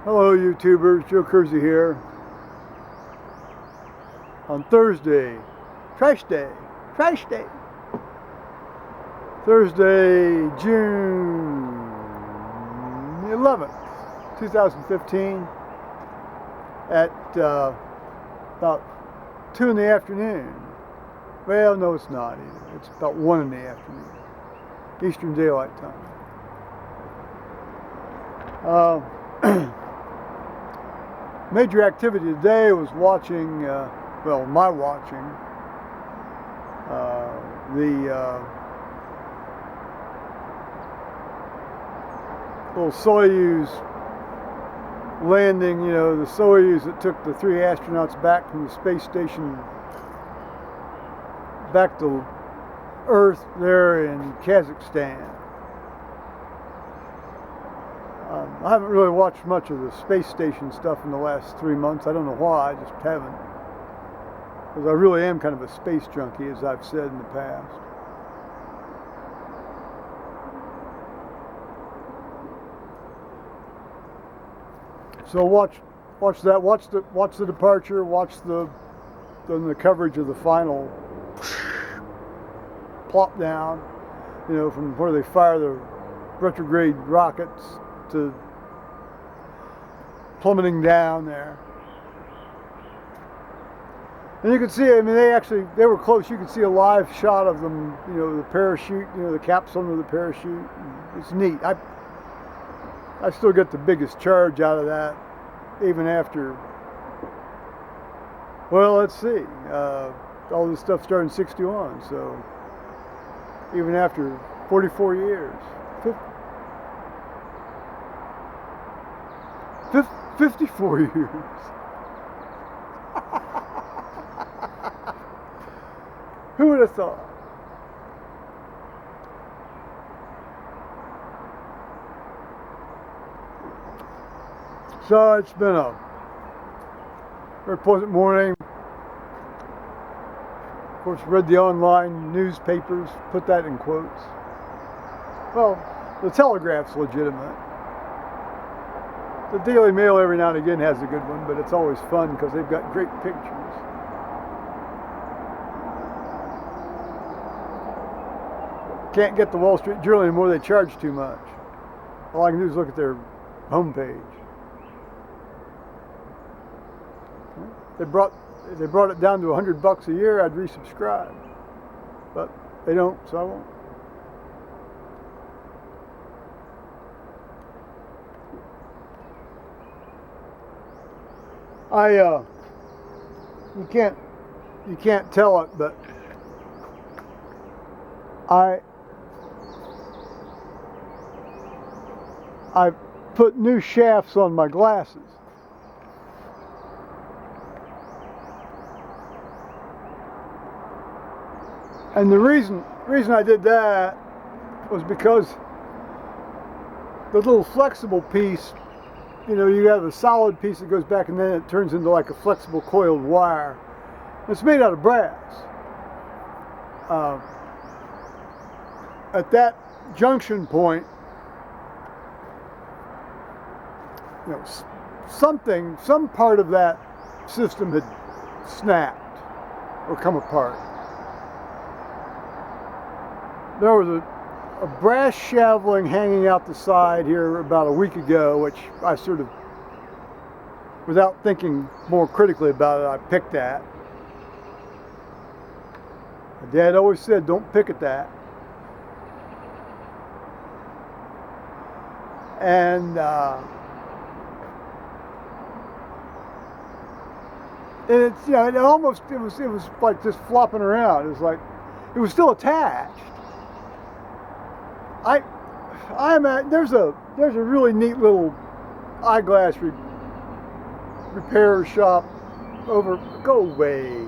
Hello YouTubers, Joe Kersey here. On Thursday, Trash Day, Thursday, June 11th, 2015 at about 2 in the afternoon. Well, no it's not either. It's about 1 in the afternoon, Eastern Daylight Time. Major activity today was watching, my watching, the little Soyuz landing, the Soyuz that took the 3 astronauts back from the space station back to Earth there in Kazakhstan. I haven't really watched much of the space station stuff in the last 3 months. I don't know why, I just haven't. Because I really am kind of a space junkie, as I've said in the past. So watch that, watch the departure, watch the coverage of the final plop down, from where they fire the retrograde rockets to plummeting down there. And you can see, they were close. You could see a live shot of them, the parachute, the capsule under the parachute. It's neat. I still get the biggest charge out of that, even after, well, let's see, all this stuff started in '61, so even after 44 years, 54 years. Who would have thought? So it's been a very pleasant morning. Of course, read the online newspapers, put that in quotes. Well, the Telegraph's legitimate. The Daily Mail every now and again has a good one, but it's always fun because they've got great pictures. Can't get the Wall Street Journal anymore, they charge too much. All I can do is look at their homepage. If they brought it down to $100 a year, I'd resubscribe. But they don't, so I won't. You can't tell it, but I put new shafts on my glasses. And the reason I did that was because the little flexible piece, you have a solid piece that goes back and then it turns into like a flexible coiled wire. It's made out of brass. At that junction point, some part of that system had snapped or come apart. There was a brass shaveling hanging out the side here about a week ago, which I sort of, without thinking more critically about it, I picked at. My dad always said, don't pick at that. And it's, it was like just flopping around. It was like, it was still attached. There's a really neat little eyeglass repair shop go away,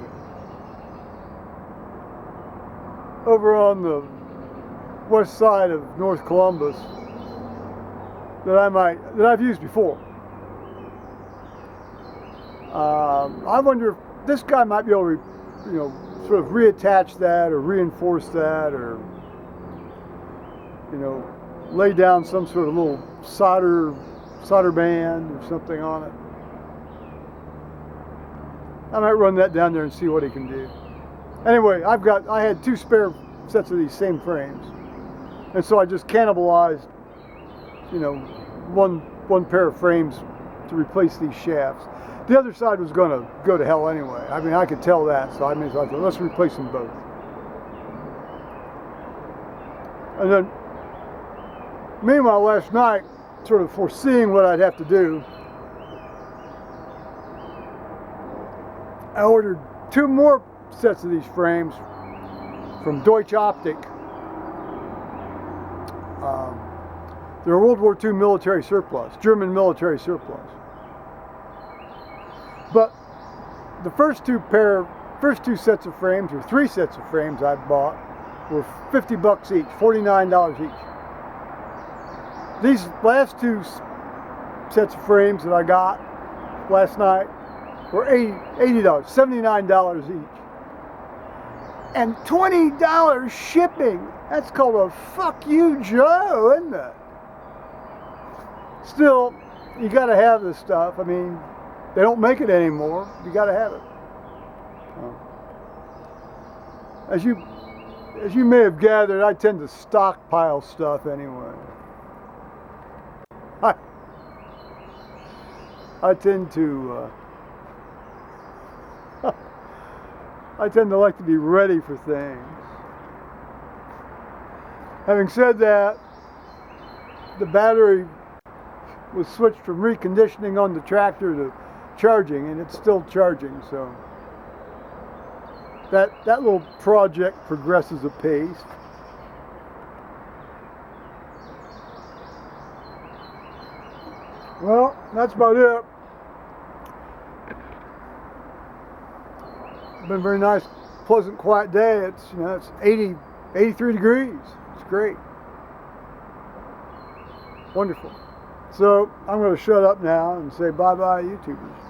over on the west side of North Columbus that I've used before. I wonder if this guy might be able to, sort of reattach that or reinforce that, or lay down some sort of little solder solder band or something on it. I might run that down there and see what he can do. Anyway, I had 2 spare sets of these same frames, and so I just cannibalized, you know, one pair of frames to replace these shafts. The other side was going to go to hell anyway. I mean, I could tell that, so I thought, let's replace them both. And then, meanwhile, last night, sort of foreseeing what I'd have to do, I ordered 2 more sets of these frames from Deutsche Optik. They're World War II military surplus, German military surplus. But the first two sets of frames, or 3 sets of frames I bought, were $50 each, $49 each. These last 2 sets of frames that I got last night were $80, $79 each. And $20 shipping. That's called a fuck you, Joe, isn't it? Still, you gotta have this stuff. I mean, they don't make it anymore. You gotta have it. As you may have gathered, I tend to stockpile stuff anyway. I tend to like to be ready for things. Having said that, the battery was switched from reconditioning on the tractor to charging, and it's still charging, so that little project progresses apace. Well, that's about it. It's been a very nice, pleasant, quiet day. It's, you know, it's 83 degrees. It's great. Wonderful. So I'm going to shut up now and say bye-bye, YouTubers.